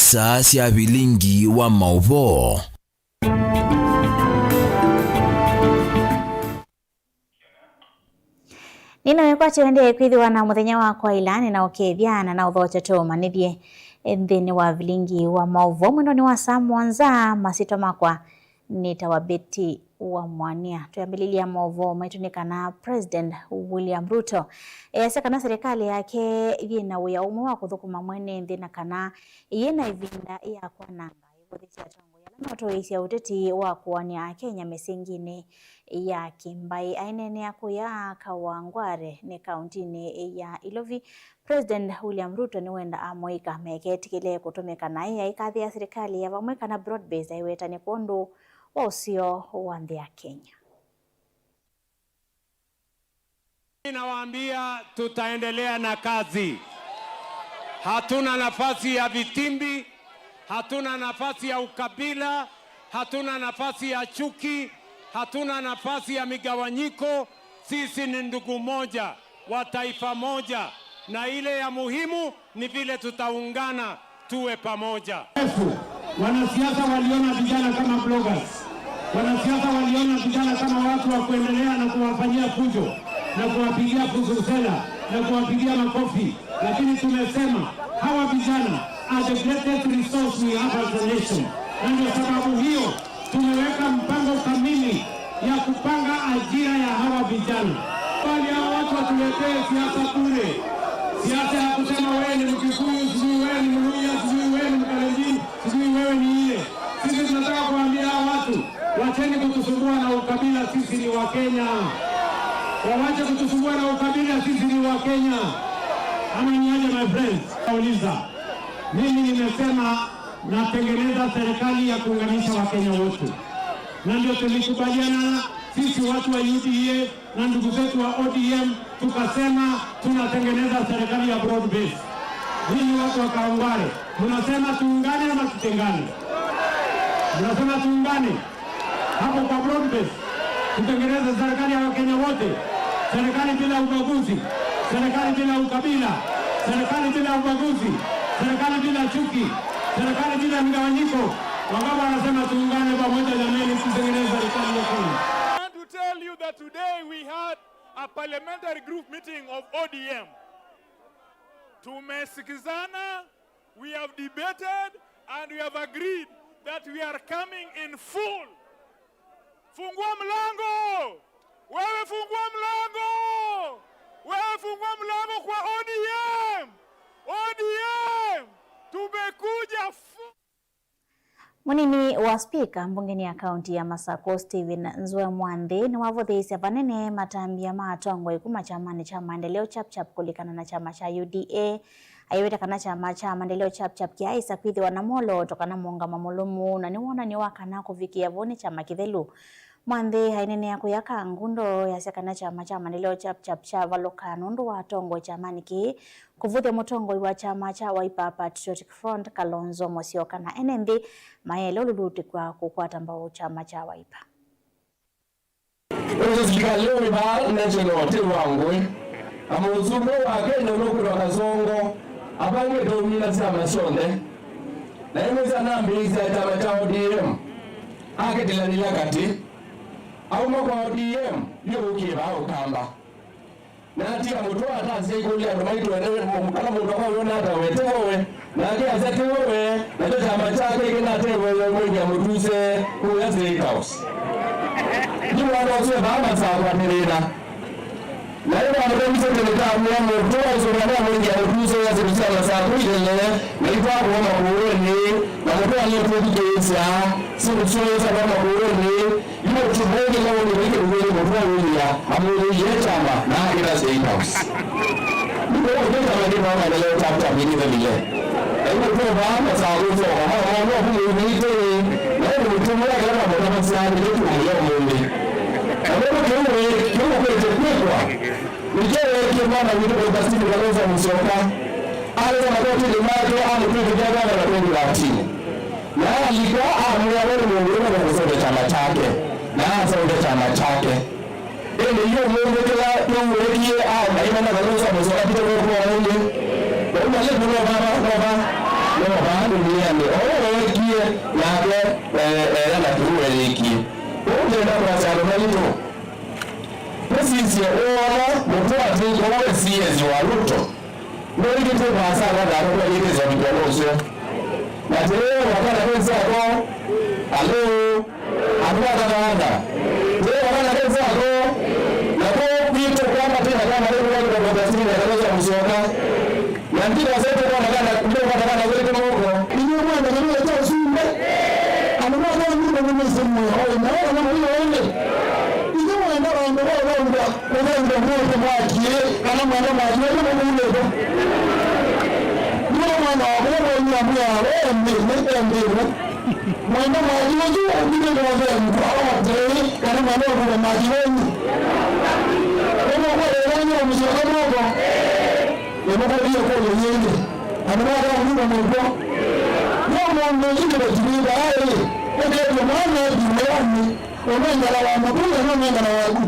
isaa cia bilingi wa mauvo. Nino yekwa chende kwithiwa na muthenya wakwa ilani na ukethiana na uthocha tumanithie thini wa bilingi wa mauvo mwendo ni wa saa mwanza masito makwa nitawa Betty wa Mwania. Tuyambililia mauvo maitunikana President William Ruto kana serikali yake yina uya umwe wa kuthukuma mwene nthina kana yina ivinda ya kwananga ivuthisia tongo yala notoisia uteti wa kuwania Kenya mesingine ya Kimbai ainene ya kuya Kawangware ni kauntini ya Ilovi. President William Ruto ni wenda amoika meketikile kutumika na ya ikathi ya serikali ya vamweka na broad base aiweta ni kundu wa usio wa nthi ya Kenya. Ninawaambia tutaendelea na kazi. Hatuna nafasi ya vitimbi, hatuna nafasi ya ukabila, hatuna nafasi ya chuki, hatuna nafasi ya migawanyiko. Sisi ni ndugu moja wa taifa moja, na ile ya muhimu ni vile tutaungana tuwe pamoja. Wanasiasa waliona vijana kama bloggers. Wanasiasa waliona vijana kama watu wa kuendelea na kuwafanyia fujo na kuwapigia fuzusela na kuwapigia makofi. Lakini tumesema hawa vijana are the greatest resource we have as a nation. Na ndio sababu hiyo tumeweka mpango kamili ya kupanga ajira ya hawa vijana. Bali hawa watu watuletee siasa bure. Siasa ya kusema wewe ni Mkikuyu, sijui wewe ni Mluhya, sijui wewe ni Mkalenjin, sijui wewe ni ile. Sisi tunataka kuambia hawa watu, wacheni kutusumbua na ukabila, sisi ni wa Kenya. Wawache kutusumbua na ukabila, sisi ni wa Kenya. Ama ni aje my friends? Nauliza, mimi nimesema natengeneza serikali ya kuunganisha Wakenya wote. Na ndio tulikubaliana sisi watu wa UDA na ndugu zetu wa ODM, tukasema tunatengeneza serikali ya broad base. Hii watu wa Kawangware, mnasema tuungane ama tutengane? Mnasema tuungane. Hapo kwa broad base tutengeneze serikali ya Wakenya wote, serikali bila ubaguzi, serikali bila ukabila, serikali bila ubaguzi, serikali bila chuki, serikali bila mgawanyiko. Wangapi wanasema tuungane pamoja jamani, tutengeneze serikali ya Kenya? I want to tell you that today we had a parliamentary group meeting of ODM. Tumesikizana, we have debated and we have agreed that we are coming in full. Fungua mlango! Wewe fungua mlango! Wewe fungua mlango kwa ODM! ODM! Tumekuja Munini wa speaker mbungeni ya kaunti ya Masako Stephen Nzwe Mwandhi ni wavuthisia vanene matambia matongo ikuma chamani cha maendeleo chapchap kulikana na chama cha UDA aiweta kana chama cha maendeleo chapchap kiaisa kwithi wanamolo tokana monga mamulumu na niwona ni wakana kufikia voni chama kithelu. Mwandhi hainene ya kuyaka ngundo ya sekana chama cha maendeleo chapchap cha valoka nundu wa tongo chamani ki kuvuthia mutongo wa chama cha Wiper Patriotic Front Kalonzo Musyoka na NMB maelo luluti kwa kukwata mbao chama cha Wiper. Leo ni ba national team wangu amuzumo wa Kenya lokuro kazongo abange domina chama sonde na yemeza nambiliza chama cha ODM aketelanila kati au kwa ODM ndio ukiba au kamba na atia mutoa hata zikulia ndo maitu kama mtu kwa yona hata wetewe na atia zetewe na ndio chama chake kinatewe mwenye mtuse kwa State House ni wanaosema baba sawa nilina na ile ambayo mtoto ndio mtoa uzuri mwenye mtuse ya serikali saa kuile na ipo kwa maburini na mtoa aliyetudiza si mtuse kama maburini ile tuboge kama ni ile mtoa huyu amuli chama na kila State House ndio kama ndio mama leo chapter mimi vile ndio kwa baba sawa hizo hao huyu na mtumwa kama mtoto sana ndio leo mwili ndio kiungo kwa nijewe kimana wito kwa tasiri Kalonzo Musyoka aliza magoti limato alikuja gavana la 2013 na alikuwa amewaweka muungano na kusonga chama chake na asonga chama chake ile hiyo mungu kila tuwekie au maana Kalonzo Musyoka pia kwa mungu ndio leo baba no bandu ni owekie yabe na tuweleki ungenda kwa sababu hiyo sisi ona mtwati kwa sisi wa Ruto ndio kitu kwa sababu ndio kwa hiyo za viongozi na leo wakana pesa kwa alo abua kanda leo wakana pesa kwa na kwa kitu kama tena kama leo kwa tasiri na kwa msoka na ndio sasa kwa nakana ndio kwa nakana wewe huko ni mwana ndio ndio sumbe anaona kwa mimi mimi simu hao na na wewe ndio mwana ndio ndio mwakie kana mwana mwakie ndio ndio mwana wao ni ambaye ndio mwana mwakie ndio ndio ndio kana mwana wa mwakie ndio kwa msoka ndio ndio kwa yeye anaona huko mmoja ndio mmoja ndio tuliba yeye ndio mwana ndio unaenda na mabula na unaenda na wagu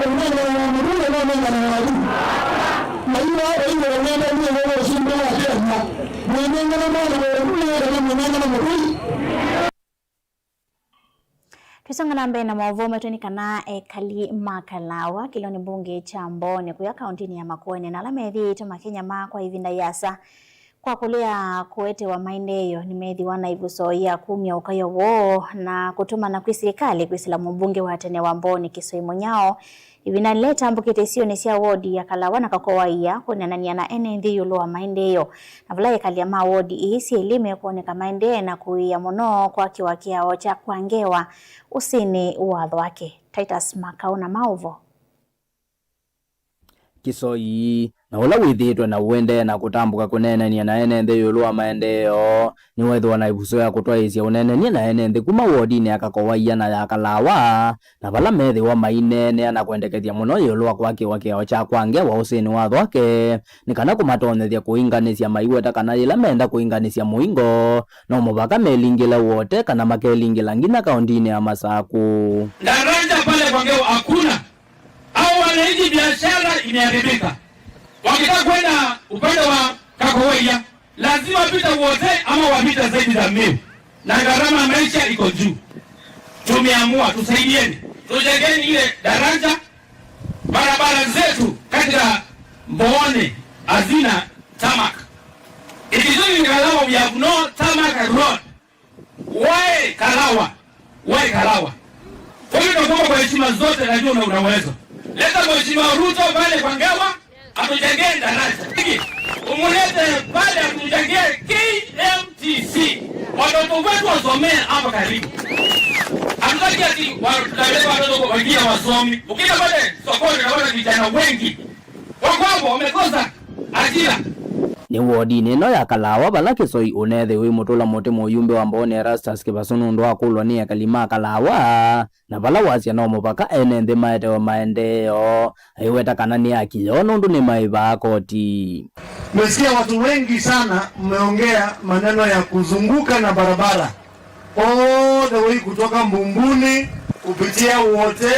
unaenda na mabula na unaenda na wagu na hiyo hiyo unaenda ndio shimba ya tena mwenendo na mwana na mwenendo na mabula. Tusonga na mbele na maovu metoni kana ekali makalawa kiloni bunge cha Mboni kuya kaunti ya Makueni na lamethi to Kenya makwa hivinda yasa kwa kulea kuete wa maindeyo nimethi wana ivuso ya kumya ukayo wo na kutuma na kwa serikali kwa sila mbunge wa tene wa Mboni Kisoimo Nyao ivina leta mbukete sio ni sia wodi ya Kalawa na kakowaia kunanania na enendi yulo wa maindeyo na vula kali ya wodi ihisi elime kuoneka mainde na kuia mono kwa kiwakia ocha kwangewa usini uwadho wake. Titus Makaona Mauvo Kisoi na ula withitwe na uende na kutambuka kunenania na enende yulwa maendeleo ni wethwa na ivuso ya kutwaisia unenenia na enende kuma wodini akakowaia na ya Kalawa na bala methi wa mainene na kwendekethia muno yulwa kwake wakeo cha kwange wa usini wa thwake ni kana kumatonethia kuinganisia maiweta kana ila menda kuinganisia muingo no mubaka melingila wote kana makelingila ngina kaundini ya Masaku daraja pale kwangeo hakuna au wananchi biashara imeharibika. Wakitaka kwenda upande wa Kakoweya lazima pita wote ama wapita zaidi za Miu na gharama maisha iko juu. Tumeamua tusaidieni, tujengeni ile daraja. Barabara zetu katika Mboni hazina tarmac. It is only in Kalawa we have no tarmac road. Why Kalawa? Why Kalawa? Kwa hiyo tunaomba kwa heshima zote, najua unaweza. Leta Mheshimiwa Ruto pale Kwangewa atujengee daraja. Umulete pale atujengee KMTC. Watoto wetu wasomee hapa karibu. Hatutaki ati watoto wengine wasomi. Ukija pale sokoni unaona vijana wengi wako wamekosa ajira. ni wodini no ya Kalawa bala Kisoi unethe wi mutula mote moyumbe wa Mboni Erastus Kibasunu ndo akulwa ni akalima Kalawa na bala wasia no mupaka enende maete wa maendeo aiweta kana ni akiliono ndo ni maiba koti. Mmesikia watu wengi sana mmeongea maneno ya kuzunguka na barabara all the way kutoka Mbumbuni kupitia wote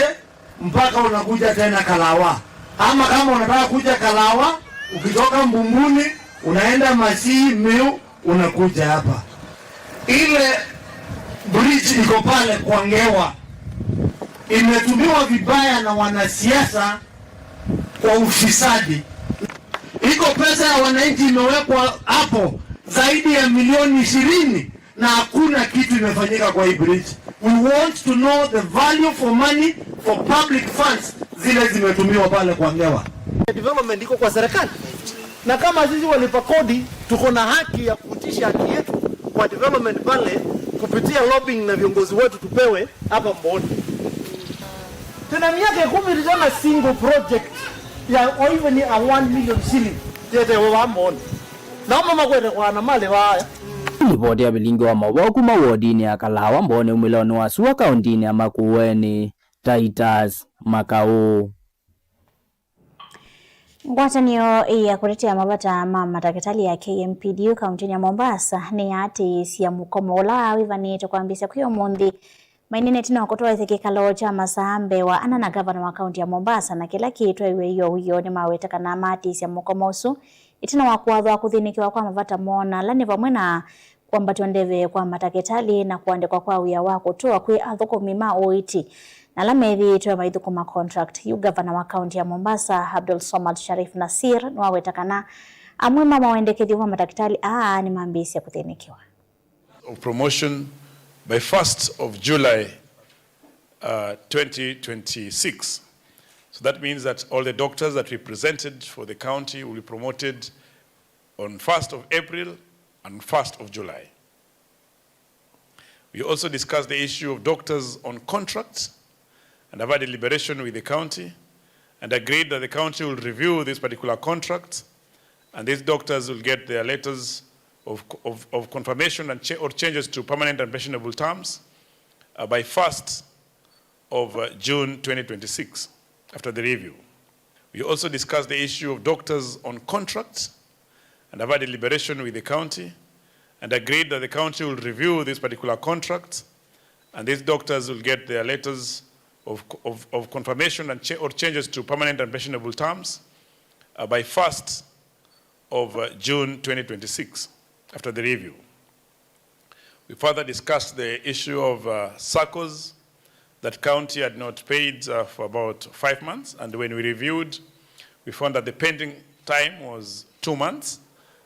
mpaka unakuja tena Kalawa. Ama kama unataka kuja Kalawa ukitoka Mbumbuni unaenda Masii Miu unakuja hapa. Ile bridge iko pale Kwangewa imetumiwa vibaya na wanasiasa kwa ufisadi. Iko pesa ya wananchi imewekwa hapo zaidi ya milioni 20 na hakuna kitu imefanyika kwa hii bridge. We want to know the value for money for public funds zile zimetumiwa pale Kwangewa. Development iko kwa serikali. Na kama sisi walipa kodi tuko na haki ya kutisha haki yetu kwa development pale kupitia lobbying na viongozi wetu tupewe hapa Mboni. Tena miaka 10 tena single project ya even a 1 million shilling tete wa Mboni. Na mama kwenda kwa na mali waya. Ripoti ya bilingi wa mawoku mawodini ya Kalawa Mboni umiloni wa suwa kaundini ya Makueni. Titus Makao. Ngwatanio ya kuletea mabata mama takitali ya KMPDU kaunti ya Mombasa ni ati sia mukomo la wivanito kwambisa kuyo mundi mainene tino kutoa ikikalo cha Masambe wa anana governor wa kaunti ya Mombasa na kila kitu iwe hiyo ni maweta kana mati sia mukomo usu itina wa kuwathwa kuthinikiwa kwa mavata mona lani vamwe na kwambatwa ndeve kwa mataketali na kuandikwa kwa wia wa kutoa kwi athukumi ma oiti na lamethi tuwe maithukuma contract. Yu gavana wa kaunti ya Mombasa Abdul Somad Sharif Nasir niwawetakana amwe mama waendekethi wa mataketali ni mambisi ya kuthinikiwa. Of promotion by 1st of July 2026. So that means that all the doctors that we presented for the county will be promoted on 1st of April and 1st of July. We also discussed the issue of doctors on contract and have had a deliberation with the county and agreed that the county will review this particular contract and these doctors will get their letters of confirmation and or changes to permanent and pensionable terms by 1st of June 2026 after the review. We also discussed the issue of doctors on contract and have had a deliberation with the county and agreed that the county will review this particular contract and these doctors will get their letters of confirmation and or changes to permanent and pensionable terms by 1st of June 2026 after the review. We further discussed the issue of SACCOs that county had not paid for about 5 months, and when we reviewed, we found that the pending time was 2 months,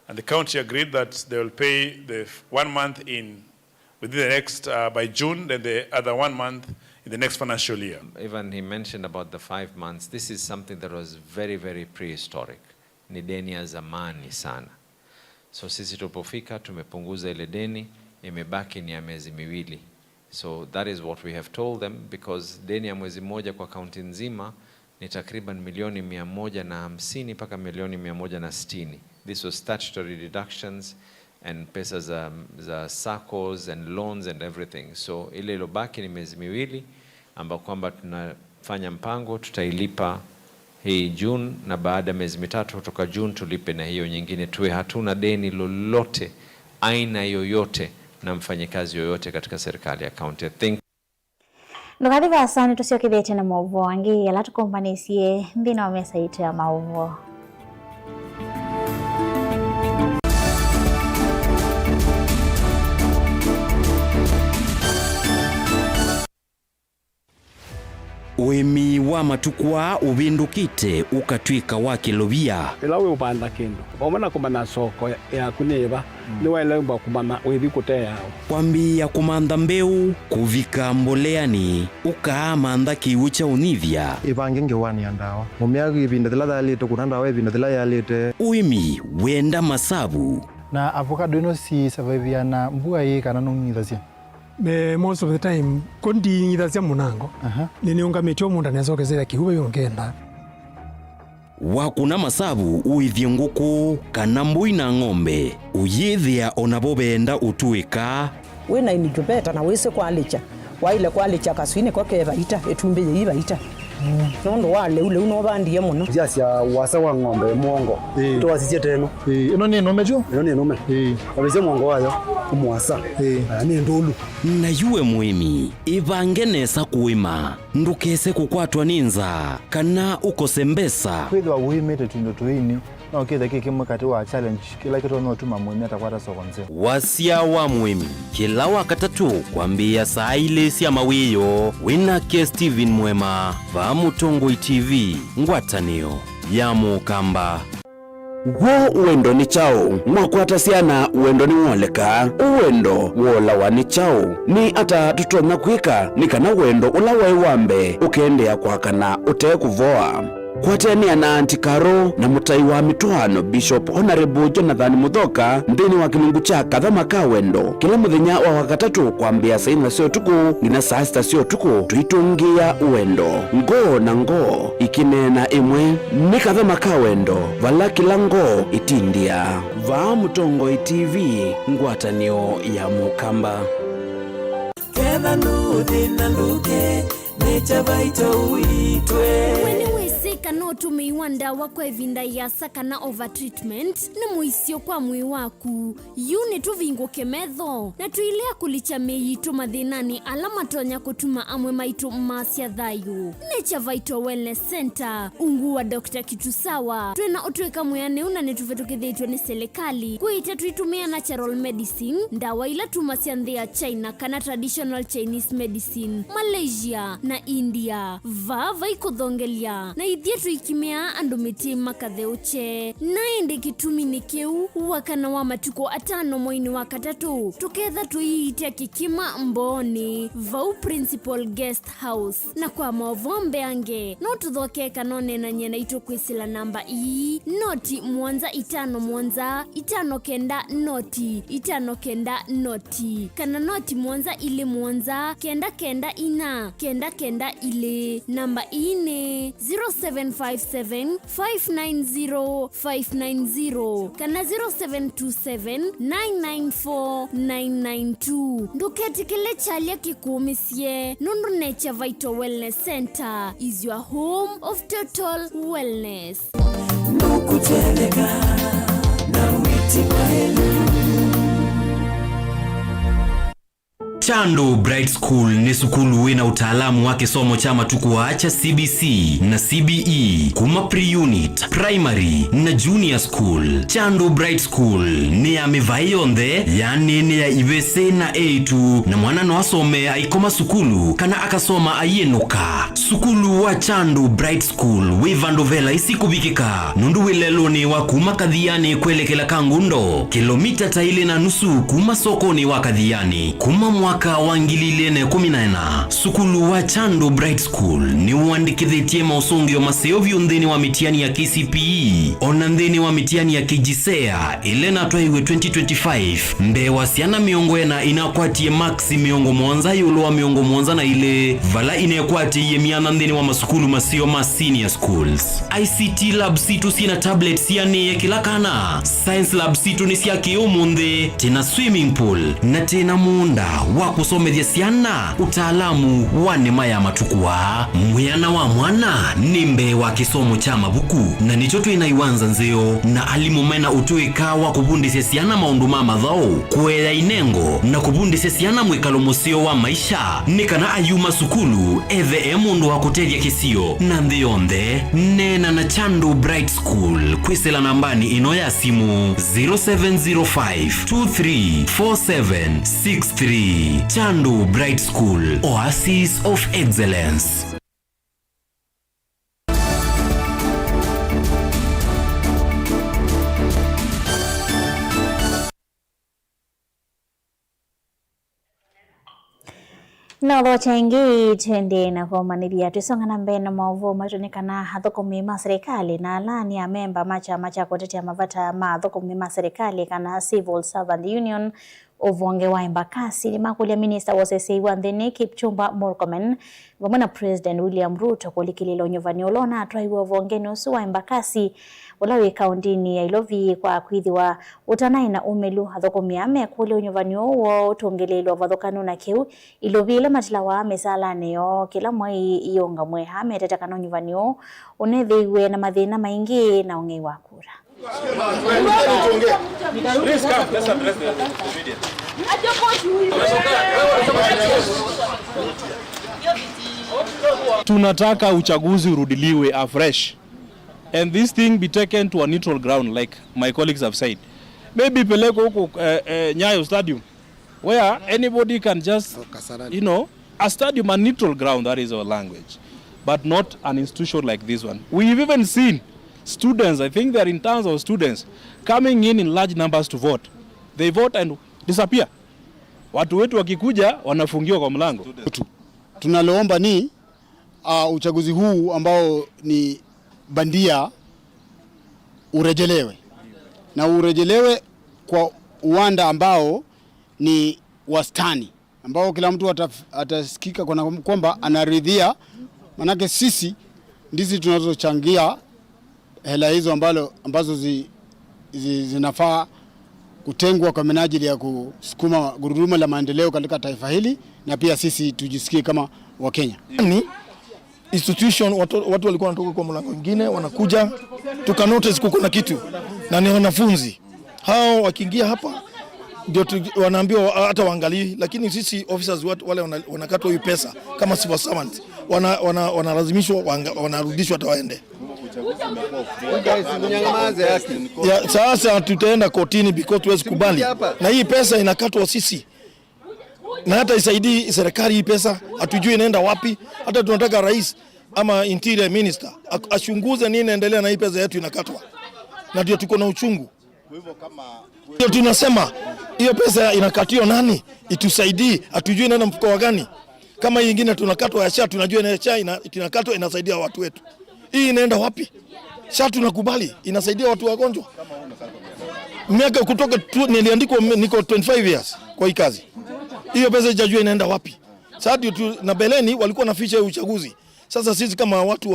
and the county agreed that they will pay the 1 month within the next by June, then the other 1 month in the next financial year. Even he mentioned about the 5 months. This is something that was very, very prehistoric. Ni deni ya zamani sana. So sisi tupofika tumepunguza ile deni, imebaki ni ya miezi miwili. So that is what we have told them, because deni ya mwezi mmoja kwa kaunti nzima ni takriban milioni 150 mpaka milioni 160. This was statutory deductions and pesa za SACCOs and loans and everything. So ile ilobaki ni miezi miwili ambao kwamba tunafanya mpango tutailipa hii June, na baada ya miezi mitatu kutoka June tulipe na hiyo nyingine, tuwe hatuna deni lolote aina yoyote na mfanyikazi yoyote katika serikali ya county. I think ndokathiva asani tusiokithete na mauvo wangi yala tukompanisie nthina wa mesa itu ya mauvo. Wemi wa matukwa ubindukite ukatwika wa kilobia. Ilawe upanda kindu. Omana kumana soko ya kuneba. Niwa ilemba kumana wethi kute yao. Kwambi ya kumanda mbeu kuvika mboleani ukaamanda kiucha univya. Ibange wani andawa. Mumiagi ibinda thila dhalite kunandawa ibinda thila yalite. Uimi wenda masabu. Na avocado ino si survive na mbua hii kana nungithasya. Most of the time kondi ngithasya munango nini ungametio munda nezokezera kihuba yongenda wakuna masabu uithie nguku kana mbui na ng'ombe uyithia onabo benda utuika wena inijubeta na wese kwalicha waile kwalicha kaswine kwa kebaita etumbe yibaita nondo wale ule unobandie muno jasi wasa wa ng'ombe mwongo to wasije teno ino ni nome jo ino ni nome wabeze mwongo wayo umwasa ni ndulu na yuwe mwimi ibange nesa kuima ndukese kukwatwa ninza kana ukosembesa kwithwa wimete tundo tuini na ukitha kiki mukati wa challenge kila kitu no tuma mwimi atakwata sokonze wasia wa mwimi kila wakatatu kwambia saa ile sia mawiyo winake Steven Mwema va Mutongo TV ngwatanio ya Mukamba. Wo uwendo ni chao mwakwata siana uwendo ni mwoleka uwendo wola wani chao ni ata tutona kwika ni kana uwendo ula waiwambe ukendea kwa kana ute kuvoa kwatenia na Antikaro na mutai wa mitwano Bishop Honorable Jonathan Muthoka ndini wa kilungu cha kathama ka wendo kila muthenya wa wakatatu kwambia saina sio tuku ngina saa sita sio tuku tuitungia uwendo ngo na ngo ikinena imwe ni kathama ka wendo vala kila ngo itindia va Mutongo TV ngwatanio ya Mukamba Kena nuthi na nuke necha baito uitwe kana utumii wa ndawa kwa ivinda yasa kana overtreatment na muisio kwa mwi waku yuni tuvinguke metho na tuilea kulicha meyitu mathinani ala matonya kutuma amwe maitu masya thayu. Nature Vital Wellness Center ungu wa Dr. Kitusawa twena utweka muyane una netuvetukithitwe ni serikali kuita tuitumia natural medicine ndawa ila tumasya nthi ya China kana traditional Chinese medicine Malaysia na India vava ikuthongelia na ithie tuikimia andu miti makatheuche na indi kitumi ni kiu wakana wa matuko atano moini wa katatu tuketha tuiitia kikima mboni vau principal guest house na kwa mavombe ange no tuthoke kanone na nyena itukwisila namba ii noti mwanza itano mwanza itano kenda noti itano kenda noti kana noti mwanza ili mwanza kenda kenda ina kenda kenda ile namba ine 0757 590 590 kana 0727 994 992 nduketi kile chalia kikumisye nundu Nature Vital Wellness Center is your home of total wellness. Chandu Bright School ni sukulu wina utaalamu wake somo cha matukuwa cha CBC na CBE kuma pre-unit, primary na junior school. Chandu Bright School ni ya mivayonde yani ni ya ibese na A2 na mwana no asome aikoma sukulu kana akasoma ayenuka. Sukulu wa Chandu Bright School wivandovela isikubikika nundu wileloni wa kuma kadhiani kwelekela Kangundo kilomita taili na nusu kuma sokoni wa kadhiani kuma mwaka wangililene 14. Sukulu wa Chandu Bright School ni uandikithĩtie mausungio maseo vyundhini wa mitiani ya KCPE onandhini wa mitiani ya KJSEA ilena twaiwe 2025 mbewa siana miongo ena inakwatie maxi miongo mwanza yulo wa miongo mwanza na ile vala inekwatie miana ndhini wa masukulu maseo ma senior schools. ICT lab situ sina tablets yani kila kana. Science lab situ ni siya kiumundhe tena swimming pool na tena munda wa kusomethia siana utaalamu wa nema ya matukuwa. Mwiana wa mwana ni mbewa kisomo cha mabuku na nicho twinaiwanza nzeo na alimumena utuika wa kubundisya siana maundu mama thao kuela inengo na kubundisya siana mwikalo musio wa maisha nikana ayuma sukulu ethe mundu wa kutethia kisio na nthionthe nena na Chandu Bright School kwisela nambani ino ya simu 0705 234763. Chandu Bright School, Oasis of Excellence. Na dochengi twende na komaniria tusonga na mbele maovu matonekana hathukumi ma serikali na alani ya memba macha kutetea mavata mathukumi ma serikali kana Civil Servant Union ovonge wa Embakasi ni makulia minister wasese wa nthini Kipchumba Murkomen vamana President William Ruto kulikililo nyovaniolona atwaiwa ovonge nusu wa Embakasi ulawi kaundini ya Ilovi kwa kwithiwa utanai na umelu hathukumi ame kule unyovanio uo utungelelo vathukanu na kiu Ilovi ila matilawa mesala neo kila mwai ionga mweha metetakano unyovanio unethiwe na mathina maingi na ungei wa kura. Tunataka uchaguzi urudiliwe afresh and this thing be taken to a neutral ground like my colleagues have said. Maybe peleko huko Nyayo Stadium where anybody can just a stadium, a neutral ground, that is our language, but not an institution like this one. We've even seen students, I think there are in tons of students coming in large numbers to vote. They vote and disappear. Watu wetu wakikuja wanafungiwa kwa mlango. Tunaloomba ni uchaguzi huu ambao ni bandia urejelewe. Na urejelewe kwa uwanda ambao ni wastani, ambao kila mtu atasikika kwamba anaridhia, manake sisi ndizi tunazochangia hela hizo ambazo zinafaa kutengwa kwa minajili ya kusukuma gurudumu la maendeleo katika taifa hili na pia sisi tujisikie kama Wakenya. institution, watu walikuwa wanatoka kwa mlango mwingine wanakuja, tuka notice kuko na kitu na ni wanafunzi hao wakiingia hapa ndio wanaambiwa hata waangalie, lakini sisi officers wale wanakatwa hiyo pesa kama civil servant, wanalazimishwa wanarudishwa hata waende. Sasa tutaenda kotini because tuwezi kubali, na hii pesa inakatwa sisi, na hata isaidii serikali. Hii pesa hatujui inaenda wapi. Hata tunataka rais ama interior minister achunguze nini inaendelea na hii pesa yetu inakatwa, na ndio tuko na uchungu. Ndio tunasema hiyo pesa inakatio nani itusaidie, hatujui inaenda mfuko gani. Kama hii nyingine tunakatwa ya SHA, tunajua na SHA inakatwa inasaidia watu wetu. Hii inaenda wapi? SHA tunakubali inasaidia watu wagonjwa. Miaka kutoka niliandikwa niko 25 years kwa hii kazi. Hiyo pesa hajajua inaenda wapi. Sasa na beleni walikuwa na ficha ya uchaguzi. Sasa sisi kama watu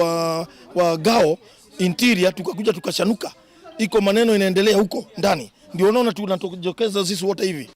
wa Gao interior tukakuja tukashanuka. Iko maneno inaendelea huko ndani. Ndio unaona tunatokeza sisi wote hivi.